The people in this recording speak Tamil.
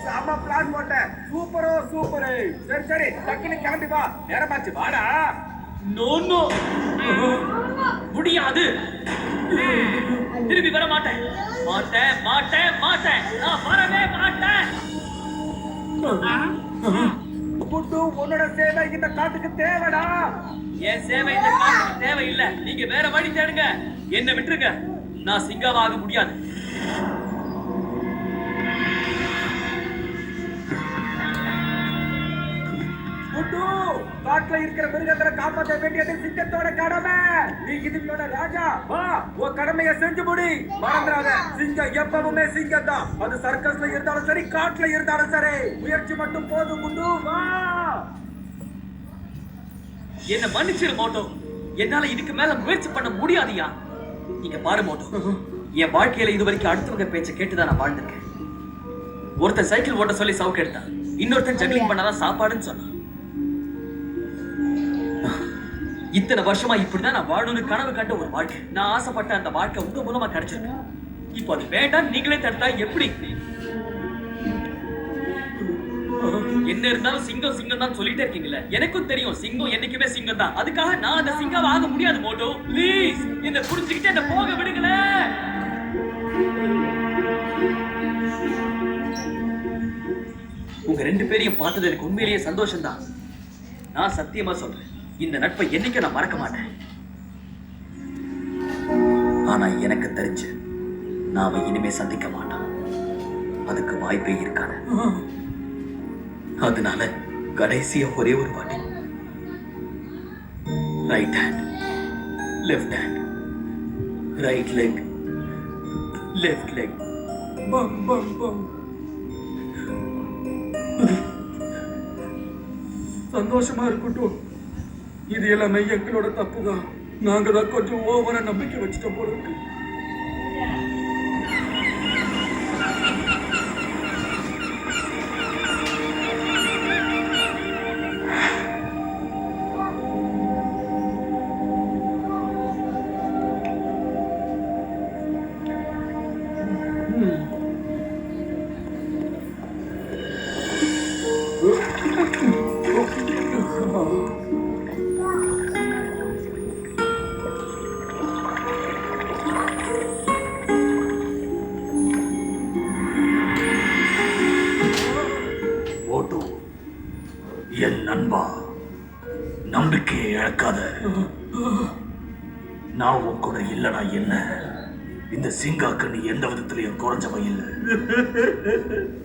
செம பிளான் போட்டேன். சூப்பரோ சூப்பர். சரி சரி டக்குனு கிளம்பி வா, நேரமாச்சு வாடா. நோ நோ, முடியாது. திரும்பி வர மாட்டேன் மாட்டேன் மாட்டேன் மாட்டேன், நான் வரவே மாட்டேன். குட்டு, உன்னோட சேவை இந்த காட்டுக்கு தேவைடா. என் சேவை இந்த காட்டுக்கு தேவை இல்ல. நீங்க வேற வழி தேடுங்க, என்ன விட்டுருங்க. நான் சிங்காவாக முடியாது. குட்டு, காட்டுல இருக்கிற மிருகங்களை காப்பாற்ற வேண்டியது சிங்கத்தோட கடமை. நீ இதுங்களோட ராஜா. வா, உன் கடமையை செஞ்சு முடி. மறந்துடாத, சிங்கம் எப்பவுமே சிங்கம் தான். அது சர்க்கஸ்ல இருந்தாலும் சரி, காட்டுல இருந்தாலும் சரி. முயற்சி மட்டும் போதும் குண்டு. வா. என்ன மன்னிச்சிரு மோட்டோ, என்னால இதுக்கு மேல முயற்சி பண்ண முடியாதுயா. நீங்க பாரு மோட்டோ, என் வாழ்க்கையில இது வரைக்கும் அடுத்தவங்க பேச்ச கேட்டுதான் நான் வாழ்ந்திருக்கேன். ஒருத்தன் சைக்கிள் ஓட்ட சொல்லி சவுக்கு எடுத்தான், இன்னொருத்தன் ஜக்லிங் பண்ணாதான் சாப்பாடுன்னு சொன்னான். இத்தனை வருஷமா இப்படிதான் நான் வாழணும்னு கனவு கண்ட ஒரு வாழ்க்கை. நான் ஆசைப்பட்ட அந்த வாழ்க்கை உங்க மூலமா கிடைச்சிருக்கு. இப்போ அது வேண்டாம் நீங்களே தடுத்தா எப்படி? என்ன இருந்தாலும் சிங்கம் சிங்கம் தான் சொல்லிட்டே இருக்கீங்களே. எனக்கும் தெரியும் சிங்கம் என்னைக்குமே சிங்கம் தான். அதுக்காக நான் அந்த சிங்கம் ஆக முடியாது மோட்டோ. ப்ளீஸ் என்ன புரிஞ்சுக்கிட்டு என்ன போக விடுங்களே. உங்க ரெண்டு பேரையும் பார்த்தது எனக்கு உண்மையிலேயே சந்தோஷம் தான். நான் சத்தியமா சொல்றேன், இந்த நட்பை என்னைக்கு நான் மறக்க மாட்டேன். ஆனா எனக்கு தெரிஞ்சு நாம இனிமே சந்திக்க மாட்டோம். அதுக்கு வாய்ப்பே இருக்காது. அதனால கடைசியா ஒரே ஒரு வாட்டி right hand left hand, right leg left leg, பம் பம் பம். சந்தோஷமா இருக்கட்டும். இது எல்லாமே எங்களோட தப்புதான். நாங்க தான் கொஞ்சம் ஓவரா நம்பிக்கை வச்சுட்டோம் போல இருக்கு. என் நண்பா, நம்பிக்கையை இழக்காத. நான் உன் கூட இல்லனா என்ன, இந்த சிங்காக்கு நீ எந்த விதத்திலையும் குறைஞ்சவ இல்லை.